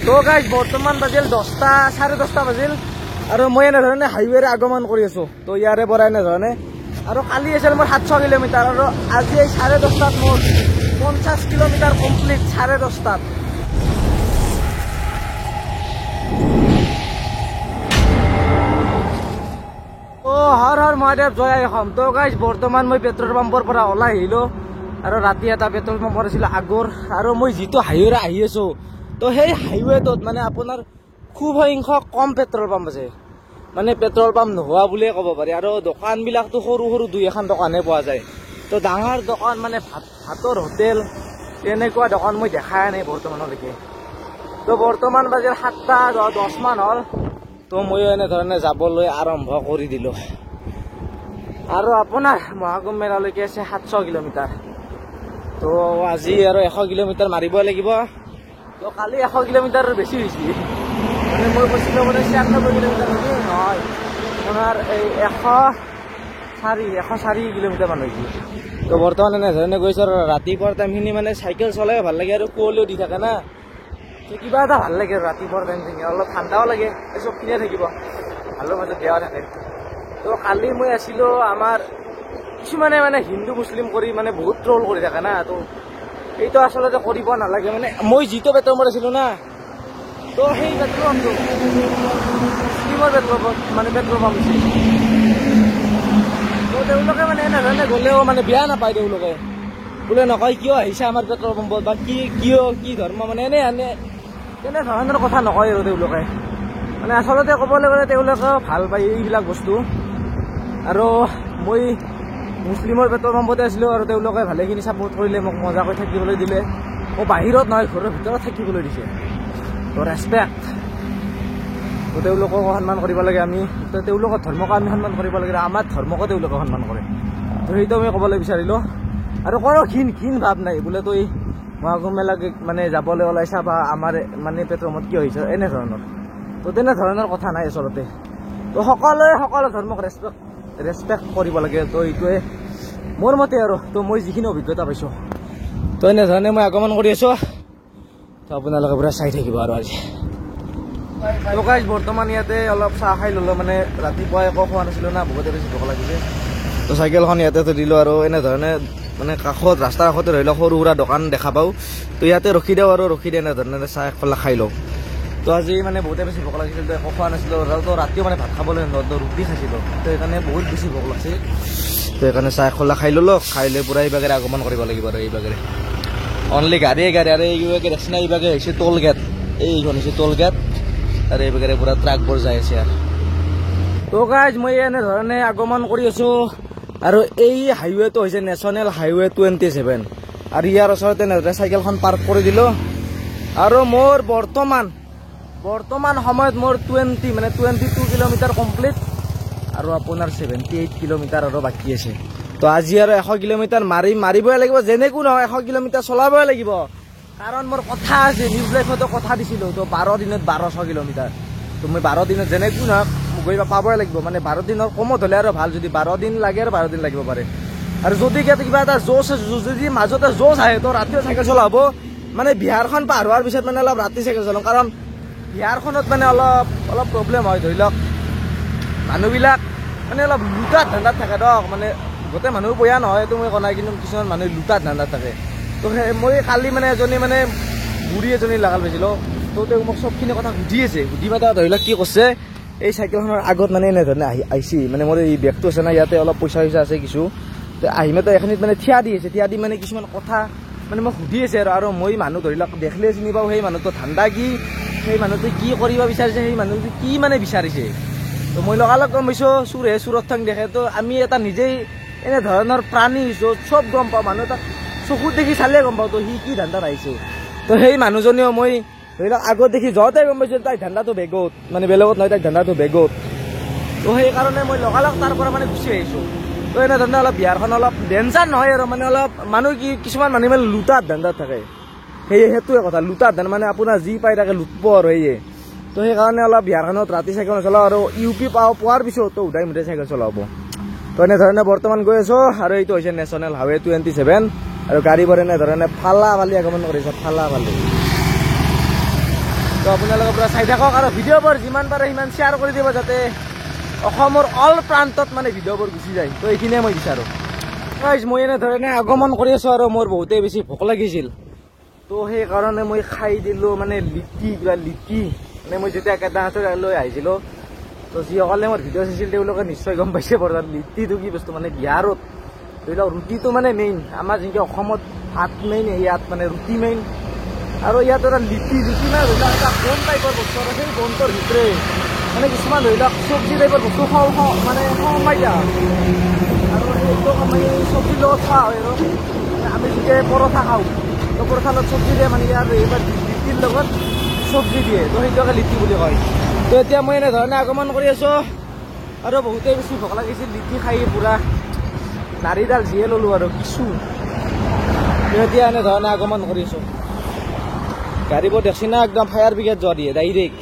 তো গাইজ বৰ্তমান বাজিল 10টা 10:30 বাজিল আৰু মই এনেধৰণে হাইৱেৰে আগমন কৰি আছো। তো ইয়াৰে পৰা এনেধৰণে আৰু কালি আছিল মোৰ 700 কিলোমিটাৰ আৰু আজি 10:30 মোৰ 50 কিলোমিটাৰ কমপ্লিট 10:30। হৰ হৰ মহাদেৱ জয় আই অসম। তো গাইজ বৰ্তমান মই পেট্ৰল পাম্পৰ পৰা ওলাই আহিলো আৰু ৰাতি এটা পেট্ৰল পাম্পৰ আছিল আগৰ আৰু মই যিটো হাইৱেৰে আহি আছো তো সেই হাইৱেটোত মানে আপোনাৰ খুব সংখ্যক কম পেট্ৰল পাম্প আছে, মানে পেট্ৰল পাম্প নোহোৱা বুলিয়ে ক'ব পাৰি। আৰু দোকানবিলাকতো সৰু সৰু 2-এখন দোকানহে পোৱা যায়। তো ডাঙৰ দোকান মানে ভাতৰ হোটেল তেনেকুৱা দোকান মই দেখাই নাই বৰ্তমানলৈকে। তো বৰ্তমান বাজিল 7:10 মান হ'ল। তো ময়ো এনেধৰণে যাবলৈ আৰম্ভ কৰি দিলোঁ আৰু আপোনাৰ মহাকুম্ভ মেলালৈকে আছে 700 কিলোমিটাৰ। তো আজি আৰু 100 কিলোমিটাৰ মাৰিবই লাগিব। তো কালি 100 কিলোমিটাৰ বেছি হৈছে, মানে মই কৈছিলোঁ মানে 96 কিলোমিটাৰ নহয়, আপোনাৰ এই 104 কিলোমিটাৰ মান হৈছে। তো বৰ্তমান এনেধৰণে গৈছোঁ আৰু ৰাতিপুৱাৰ টাইমখিনি মানে চাইকেল চলাই ভাল লাগে আৰু কুঁৱলীও দি থাকে না, তো কিবা এটা ভাল লাগে ৰাতিপুৱাৰ টাইমখিনি, অলপ ঠাণ্ডাও লাগে, চবখিনিয়ে থাকিব ভালো মাজত বেয়াও থাকে। তো কালি মই আছিলোঁ আমাৰ কিছুমানে মানে হিন্দু মুছলিম কৰি মানে বহুত ট্ৰল কৰি থাকে না, তো এইটো আচলতে কৰিব নালাগে। মানে মই যিটো পেট্ৰল পাম্পত আছিলোঁ না, তো সেই পেট্ৰল পাম্পটো মুছলিমৰ পেট্ৰল পাম্প হৈছে। তো তেওঁলোকে মানে এনেধৰণে গ'লেও মানে বেয়া নাপায়, তেওঁলোকে বোলে নকয় কিয় আহিছে আমাৰ পেট্ৰল পাম্পত বা কি ধৰ্ম, মানে এনেধৰণৰ কথা নকয় আৰু তেওঁলোকে। মানে আচলতে ক'বলৈ গ'লে তেওঁলোকেও ভাল পায় এইবিলাক বস্তু। আৰু মই মুছলিমৰ পেট্ৰল পাম্পতে আছিলোঁ আৰু তেওঁলোকে ভালেখিনি ছাপোৰ্ট কৰিলে, মোক মজাকৈ থাকিবলৈ দিলে। মোক বাহিৰত নহয় ঘৰৰ ভিতৰত থাকিবলৈ দিছে। তো ৰেচপেক্ট। তো তেওঁলোককো সন্মান কৰিব লাগে আমি, তো তেওঁলোকৰ ধৰ্মকো আমি সন্মান কৰিব লাগে, আমাৰ ধৰ্মকো তেওঁলোকে সন্মান কৰে। তো সেইটো আমি ক'বলৈ বিচাৰিলোঁ। আৰু কোনো ঘিন ভাৱ নাই বোলে তই মহাকুম্ভ মেলাক মানে যাবলৈ ওলাইছা বা আমাৰ মানে পেট্ৰল পাম্পত কিয় হৈছে এনেধৰণৰ। তো তেনেধৰণৰ কথা নাই আচলতে। তো সকলোৱে সকলো ধৰ্মক ৰেচপেক্ট কৰিব লাগে। তো এইটোৱে মোৰ মতে আৰু। তো মই যিখিনি অভিজ্ঞতা পাইছোঁ, তো এনেধৰণে মই আগমন কৰি আছোঁ। তো আপোনালোকে পুৰা চাই থাকিব আৰু আজি। তো গাইজ বৰ্তমান ইয়াতে অলপ চাহ খাই ল'লোঁ, মানে ৰাতিপুৱা একো খোৱা নাছিলোঁ না, বহুতে বেছি ভোক লাগিছে। তো চাইকেলখন ইয়াতে থৈ দিলোঁ আৰু এনেধৰণে মানে কাষত ৰাস্তাৰ কাষতে ধৰি লওক সৰু সুৰা দোকান দেখা পাওঁ, তো ইয়াতে ৰখি দিওঁ আৰু ৰখি দিয়ে এনেধৰণে চাহ খোলা খাই লওঁ। তো আজি মানে বহুতে বেছি ভোক লাগিছিল, তো একো খোৱা নাছিলোঁ। তো ৰাতিও মানে ভাত খাবলৈ ৰুটি খাইছিলোঁ, তো সেইকাৰণে বহুত বেছি ভোক লাগিছিল। তো সেইকাৰণে চাহ খোলা খাই ল'লোঁ, খাই লৈ পূৰা এইবাগে আগমন কৰিব লাগিব আৰু এইবাগে অনলি গাড়ী আৰু এইবাগে দেখছি না, এইবাগে হৈছে টোল গেট, এইখন হৈছে টোল গেট আৰু এইবাগে পূৰা ট্ৰাকবোৰ যাই আছে আৰু। তো গাইজ মই এনেধৰণে আগমন কৰি আছোঁ আৰু এই হাইৱেটো হৈছে নেশ্যনেল হাইৱে 27 আৰু ইয়াৰ ওচৰতে এনেধৰণে চাইকেলখন পাৰ্ক কৰি দিলোঁ। আৰু মোৰ বৰ্তমান সময়ত মোৰ 22 কিলোমিটাৰ কমপ্লিট আৰু আপোনাৰ 78 কিলোমিটাৰ আৰু বাকী আছে। তো আজি আৰু 100 কিলোমিটাৰ মাৰিবই লাগিব, যেনেকৈ নহয় 100 কিলোমিটাৰ চলাবই লাগিব। কাৰণ মোৰ কথা আছে, নিউজ লাইফতো কথা দিছিলোঁ। তো 12 দিনত 1200 কিলোমিটাৰ। তো মই 12 দিনত যেনেকৈ নহওক গৈ পাবই লাগিব, মানে 12 দিনৰ কমত হ'লে আৰু ভাল। যদি 12 দিন লাগে আৰু 12 দিন লাগিব পাৰে। আৰু যদি কিবা এটা যদি মাজতে জোচ আহে তো ৰাতিও চাইকেল চলাব, মানে বিহাৰখন পাৰ হোৱাৰ পিছত মানে অলপ ৰাতি চাইকেল চলাওঁ, কাৰণ বিহাৰখনত মানে অলপ প্ৰব্লেম হয়। ধৰি লওক মানুহবিলাক মানে অলপ লুটাত ধান্দাত থাকে ধৰক, মানে গোটেই মানুহ বেয়া নহয় এইটো মই কোৱা নাই, কিন্তু কিছুমান মানুহ লুটাত ধান্দাত থাকে। তো মই কালি মানে এজনী মানে বুঢ়ী এজনী লগাল পাইছিলোঁ, তো তেওঁ মোক চবখিনি কথা সুধি মানে ধৰি লওক কি কৈছে, এই চাইকেলখনৰ আগত মানে এনেধৰণে আহিছে, মানে মোৰ এই বেগটো আছে না, ইয়াতে অলপ পইচা আছে কিছু, তো আহিমেতো এইখিনিত মানে থিয়া দি মানে কিছুমান কথা মানে মোক সুধি আছে আৰু মই মানুহ ধৰি লওক দেখিলে চিনি পাওঁ সেই মানুহটো ঠাণ্ডা কি, সেই মানুহটোৱে কি কৰিব বিচাৰিছে, সেই মানুহটোৱে কি মানে বিচাৰিছে। তো মই লগালগ গম পাইছোঁ চোৰত ঠাং দেখে। তো আমি এটা নিজেই এনেধৰণৰ প্ৰাণী হৈছোঁ, চব গম পাওঁ, মানুহ এটা চকুত দেখি চালে গম পাওঁ তো সি কি ধান্দাত আহিছে। তো সেই মানুহজনীও মই ধৰি লওক আগত দেখি যাওঁতে গম পাইছোঁ তাইৰ ধান্দাটো বেগত, মানে বেলেগত নহয়, তাইৰ ধান্দাটো বেগত। তো সেইকাৰণে মই লগালগ তাৰ পৰা মানে গুচি আহিছোঁ। তো এনেধৰণে অলপ বিহাৰখন অলপ ডেঞ্জাৰ নহয় আৰু, মানে অলপ মানুহ কিছুমান মানুহ মানে লুটাত ধান্দাত থাকে, সেইটোৱে কথা। লুটাত ধান মানে আপোনাৰ যি পাই তাকে লুটব আৰু সেয়ে। তো সেইকাৰণে অলপ বিহাৰখনত ৰাতি চাইকেল নচলাওঁ আৰু ইউ পি পোৱাৰ পিছত তো উদাই মুদাই চাইকেল চলাব। তো এনেধৰণে বৰ্তমান গৈ আছোঁ আৰু এইটো হৈছে নেশ্যনেল হাইৱে 27 আৰু গাড়ীবোৰ এনেধৰণে ফালি আগমন কৰিছে, ফালি। তো আপোনালোকে পুৰা চাই থাকক আৰু ভিডিঅ'বোৰ যিমান পাৰে সিমান শ্বেয়াৰ কৰি দিব যাতে অসমৰ অল প্ৰান্তত মানে ভিডিঅ'বোৰ গুচি যায়। তো এইখিনিয়ে মই বিচাৰোঁ। মই এনেধৰণে আগমন কৰি আছোঁ আৰু মোৰ বহুতেই বেছি ভোক লাগিছিল। তো সেইকাৰণে মই খাই দিলোঁ মানে লিটি মানে মই যেতিয়া কেদাৰনাথলৈ আহিছিলোঁ তো যিসকলে মোৰ ভিডিঅ' চাইছিল তেওঁলোকে নিশ্চয় গম পাইছে বৰ্তমান লিটিটো কি বস্তু। মানে বিহাৰত ধৰি লওক ৰুটিটো মানে মেইন, আমাৰ যেনেকৈ অসমত ভাত মেইন, ইয়াত মানে ৰুটি মেইন। আৰু ইয়াত এটা লিটি মানে ধৰি লওক এটা বন টাইপৰ বস্তু আৰু সেই বনটোৰ ভিতৰে মানে কিছুমান ধৰি লওক চব্জি টাইপৰ বস্তু মানে সোমাই দিয়া আৰু সেইটো আমি চব্জিৰ লগত খোৱা হয়। আৰু আমি যেনেকৈ পৰঠা খাওঁ তো পৰঠাৰ লগত চব্জি দিয়ে, মানে ইয়াৰ এইবাৰ লিটিৰ লগত চব্জি দিয়ে, তো সেইটোকে লিটি বুলি কয়। তো এতিয়া মই এনেধৰণে আগমন কৰি আছোঁ আৰু বহুতেই বেছি ভোক লাগিছিল। লিটি খাই পুৰা নাৰীডাল যিয়ে ল'লোঁ আৰু কিছু। এতিয়া এনেধৰণে আগমন কৰিছোঁ। গাড়ীবোৰ দেখছি না একদম ফায়াৰ ব্ৰিগেড যোৱা দিয়ে ডাইৰেক্ট।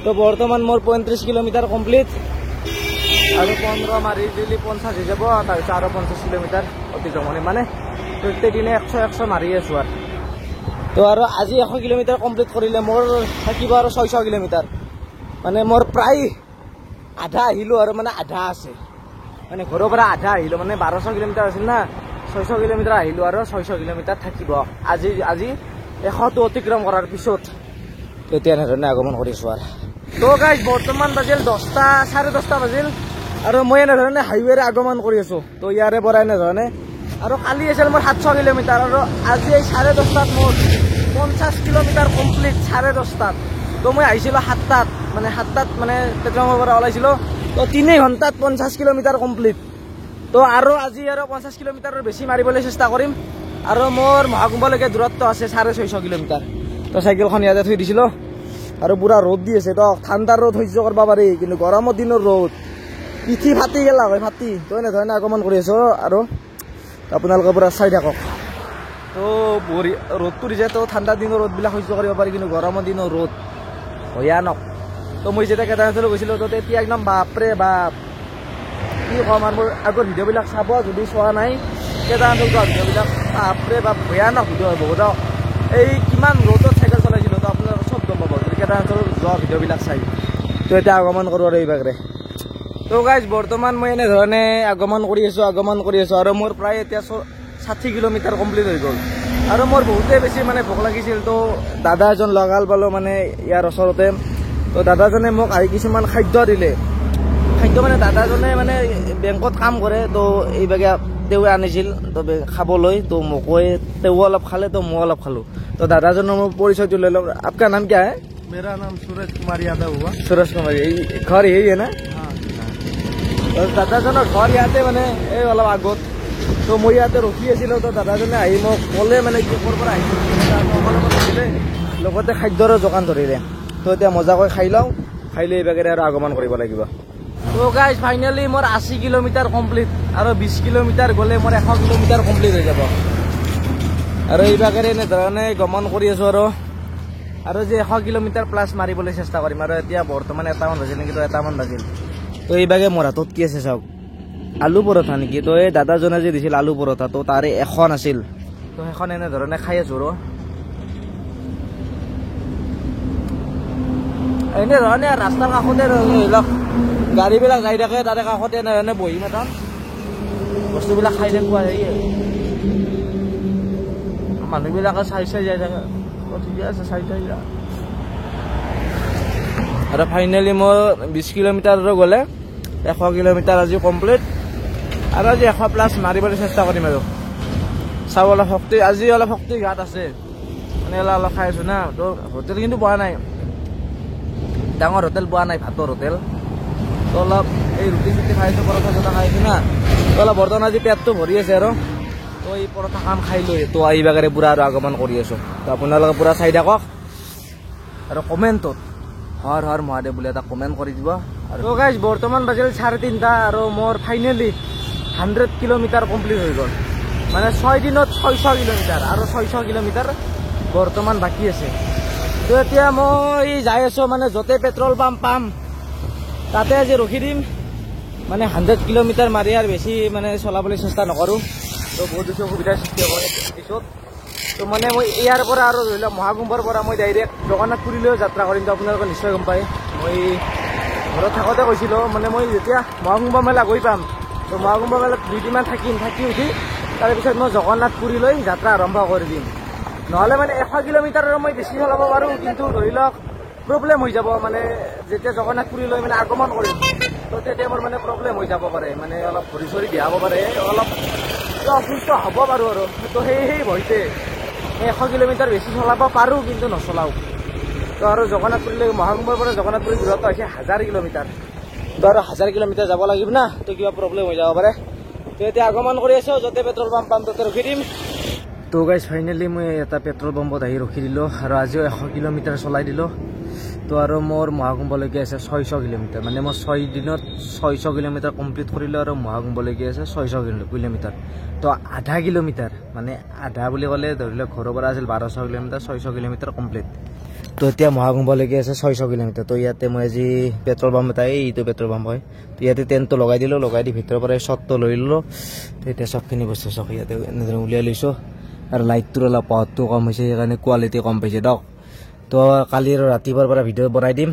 তো বৰ্তমান মোৰ 35 কিলোমিটাৰ কমপ্লিট আৰু 15 মাৰি দিলে 50 হৈ যাব। তাৰপিছত আৰু 50 কিলোমিটাৰ অতিক্ৰমণে মানে প্ৰত্যেক দিনে 100 মাৰি আছোঁ আৰু। তো আৰু আজি 100 কিলোমিটাৰ কমপ্লিট কৰিলে মোৰ থাকিব আৰু 600 কিলোমিটাৰ। মানে মোৰ প্ৰায় আধা আহিলোঁ আৰু মানে আধা আছে, মানে ঘৰৰ পৰা আধা আহিলোঁ। মানে 1200 কিলোমিটাৰ আছিল না, 600 কিলোমিটাৰ আহিলোঁ আৰু 600 কিলোমিটাৰ থাকিব আজি 100টো অতিক্ৰম কৰাৰ পিছত। তেতিয়া এনেধৰণে আগমন কৰিছোঁ আৰু। তো গাইজ বৰ্তমান বাজিল 10টা 10:30 বাজিল আৰু মই এনেধৰণে হাইৱেৰে আগমন কৰি আছোঁ। তো ইয়াৰে পৰা এনেধৰণে আৰু কালি আছিল মোৰ 700 কিলোমিটাৰ আৰু আজি এই 10:30 মোৰ 50 কিলোমিটাৰ কমপ্লিট 10:30। তো মই আহিছিলোঁ 7টাত, মানে 7টাত মানে পেট্ৰলৰ পৰা ওলাইছিলোঁ। তো 3 ঘণ্টাত 50 কিলোমিটাৰ কমপ্লিট। তো আৰু আজি আৰু 50 কিলোমিটাৰৰ বেছি মাৰিবলৈ চেষ্টা কৰিম। আৰু মোৰ মহাকুম্ভলৈকে দূৰত্ব আছে 650 কিলোমিটাৰ। তো চাইকেলখন ইয়াতে থৈ দিছিলোঁ আৰু পুৰা ৰ'দ দি আছে। তো ঠাণ্ডাৰ ৰ'দ সহ্য কৰিব পাৰি, কিন্তু গৰমৰ দিনৰ ৰ'দ পিঠি ফাটি গেলা হয় ফাটি। তো এনেধৰণে আগমন কৰি আছোঁ আৰু আপোনালোকে পুৰা চাই থাকক। তো ৰ'দটো দিছে, তো ঠাণ্ডাৰ দিনৰ ৰ'দবিলাক সহ্য কৰিব পাৰি, কিন্তু গৰমৰ দিনৰ ৰ'দ ভয়ানক। তো মই যেতিয়া কেদাৰনাথলৈ গৈছিলোঁ তো তেতিয়া একদম বাপৰে বাপ কি ক'ম আৰু। মোৰ আগৰ ভিডিঅ'বিলাক চাব যদি চোৱা নাই, কেদাৰনাথৰ যোৱা ভিডিঅ'বিলাক বাপৰে বাপ ভয়ানক ভিডিঅ' হয় বহুত। এই কিমান ৰ'দত চাইকেল চলাইছিলোঁ তো আপোনালোকে চব গম পাব যদি কেদাৰনাথৰ যোৱা ভিডিঅ'বিলাক চাই। তো এতিয়া আগমন কৰোঁ আৰু এইবাৰে। তো গাইজ বৰ্তমান মই এনেধৰণে আগমন কৰি আছোঁ আৰু মোৰ প্ৰায় এতিয়া 60 কিলোমিটাৰ কমপ্লিট হৈ গ'ল আৰু মোৰ বহুতেই বেছি মানে ভোক লাগিছিল। তো দাদা এজন লগাল পালোঁ মানে ইয়াৰ ওচৰতে। তো দাদাজনে মোক আহি কিছুমান খাদ্য দিলে। খাদ্য মানে দাদাজনে মানে বেংকত কাম কৰে, তো এইভাগে তেওঁ আনিছিল তো খাবলৈ। তো মোকো তেওঁ অলপ খালে, তো মই অলপ খালোঁ। তো দাদাজনৰ মোৰ পৰিচয়টো লৈ লওক। আপোনাৰ নাম क्या है? मेरा नाम सूरज कुमार यादव हुआ। सूरज कुमार, घर यही है ना? हाँ। তো দাদাজনৰ ঘৰ ইয়াতে মানে এই অলপ আগত। তো মই ইয়াতে ৰখি আছিলোঁ। তো দাদাজনে আহি মোক ক'লে মানে কি ক'ৰ পৰা আহিছিল, লগতে খাদ্যৰো যোগান ধৰিলে। তো এতিয়া মজাকৈ খাই লওঁ, খাই লৈ এইভাগেৰে আৰু আগমন কৰিব লাগিব। তো গাইজ ফাইনেলি মোৰ 80 কিলোমিটাৰ কমপ্লিট আৰু 20 কিলোমিটাৰ গ'লে মোৰ 100 কিলোমিটাৰ কমপ্লিট হৈ যাব। আৰু এইভাগেৰে এনেধৰণে গমন কৰি আছোঁ আৰু যে 100 কিলোমিটাৰ প্লাছ মাৰিবলৈ চেষ্টা কৰিম। আৰু এতিয়া বৰ্তমান 1টামান বাজিল নেকি, তো 1টামান বাজিল। তো এইভাগে মোৰ হাতত কি আছে চাওক, আলু পৰঠা নেকি। তো এই দাদাজনে যে দিছিল আলু পৰঠা, তো তাৰে এখন আছিল। তো সেইখন এনেধৰণে খাই আছোঁ আৰু এনেধৰণে ৰাস্তাৰ কাষতে ধৰি লওক গাড়ীবিলাক যাই থাকে, তাৰে কাষতে এনেধৰণে বহি মাতাম বস্তুবিলাক খাই থাকোঁ। হেৰি মানুহবিলাকে চাই যাই থাকে। ঠিকে আছে, চাই যা। আৰু ফাইনেলি মোৰ 20 কিলোমিটাৰ গ'লে 100 কিলোমিটাৰ আজি কমপ্লিট। আৰু আজি 100 প্লাছ মাৰিবলৈ চেষ্টা কৰিম আৰু চাব। অলপ শক্তি আজি অলপ শক্তি ঘাট আছে, মানে অলপ খাই আছোঁ না। তো হোটেল কিন্তু পোৱা নাই, ডাঙৰ হোটেল পোৱা নাই, ভাতৰ হোটেল। তো অলপ এই ৰুটি চুটি খাইছোঁ, পৰঠা চৰঠা খাইছোঁ না। তো অলপ বৰ্তমান আজি পেটটো ভৰি আছে আৰু। তো এই পৰঠা খাম খাই লৈ তো এইভাগেৰে পূৰা আৰু আগমন কৰি আছোঁ। তো আপোনালোকে পূৰা চাই থাকক আৰু কমেণ্টত হৰ হৰ মহাদেৱ বুলি এটা কমেণ্ট কৰি দিব। আৰু তো গাইজ বৰ্তমান বাজিল 3:30 আৰু মোৰ ফাইনেলি 100 কিলোমিটাৰ কমপ্লিট হৈ গ'ল। মানে 6 দিনত 600 কিলোমিটাৰ আৰু 600 কিলোমিটাৰ বৰ্তমান বাকী আছে। তো এতিয়া মই যাই আছোঁ, মানে য'তে পেট্ৰল পাম্প পাম তাতে আজি ৰখি দিম। মানে 100 কিলোমিটাৰ মাৰি আৰু বেছি মানে চলাবলৈ চেষ্টা নকৰোঁ। তো বহুত বেছি অসুবিধাৰ সৃষ্টি হয় পিছত। তো মানে মই ইয়াৰ পৰা আৰু ধৰি লওক মহাকুম্ভৰ পৰা মই ডাইৰেক্ট জগন্নাথপুৰীলৈও যাত্ৰা কৰিম। তো আপোনালোকে নিশ্চয় গম পায়, মই ঘৰত থাকোঁতে কৈছিলোঁ মানে মই যেতিয়া মহাকুম্ভ মেলা গৈ পাম, তো মহাকুম্ভ মেলাত 2 দিনমান থাকি উঠি তাৰপিছত মই জগন্নাথপুৰীলৈ যাত্ৰা আৰম্ভ কৰি দিম। নহ'লে মানে 100 কিলোমিটাৰৰ মই বেছি চলাব পাৰোঁ, কিন্তু ধৰি লওক প্ৰব্লেম হৈ যাব। মানে যেতিয়া জগন্নাথপুৰীলৈ মানে আগমন কৰিম, তো তেতিয়া মোৰ মানে প্ৰব্লেম হৈ যাব পাৰে, মানে অলপ ভৰি চৰি দিয়া হ'ব পাৰে, অলপ অসুস্থ হ'ব পাৰোঁ আৰু। তো সেই ভয়তে 100 কিলোমিটাৰ বেছি চলাব পাৰোঁ, কিন্তু নচলাওঁ। তো আৰু জগন্নাথপুৰীলৈ মহাকুম্ভৰ পৰা জগন্নাথপুৰী দূৰত্ব হৈছে 1000 কিলোমিটাৰ। তো আৰু 1000 কিলোমিটাৰ যাব লাগিব না, তো কিবা প্ৰব্লেম হৈ যাব পাৰে। তো এতিয়া আগমন কৰি আছোঁ, য'তে পেট্ৰল পাম্প পাম ত'তে ৰখি দিম। তো গাইজ ফাইনেলি মই এটা পেট্ৰল পাম্পত আহি ৰখি দিলোঁ, আৰু আজিও 100 কিলোমিটাৰ চলাই দিলোঁ। তো আৰু মোৰ মহাকুম্ভলৈকে আছে 600 কিলোমিটাৰ, মানে মই 6 দিনত 600 কিলোমিটাৰ কমপ্লিট কৰিলোঁ, আৰু মহাকুম্ভলৈকে আছে 600 কিলোমিটাৰ। তো আধা কিলোমিটাৰ, মানে আধা বুলি ক'লে ধৰি লওক ঘৰৰ পৰা আছিল 1200 কিলোমিটাৰ, 600 কিলোমিটাৰ কমপ্লিট। তো এতিয়া মহাকুম্ভলৈকে আছে 600 কিলোমিটাৰ। তো ইয়াতে মই আজি পেট্ৰল পাম্প এটা, এইটো পেট্ৰল পাম্প হয়। তো ইয়াতে টেণ্টটো লগাই দিলোঁ, লগাই দি ভিতৰৰ পৰা শ্বটটো লৈ ল'লোঁ। তো এতিয়া চবখিনি বস্তু চক ইয়াতে এনেদৰে উলিয়াই লৈছোঁ, আৰু লাইটটোৰ অলপ পাৱাৰটো কম হৈছে, সেইকাৰণে কোৱালিটি কম পাইছে দিয়ক। তো কালি আৰু ৰাতিপুৱাৰ পৰা ভিডিঅ' বনাই দিম,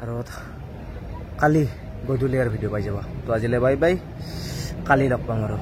আৰু কালি গধূলি আৰু ভিডিঅ' পাই যাব। তো আজিলৈ বাই বাই, কালি লগ পাম আৰু।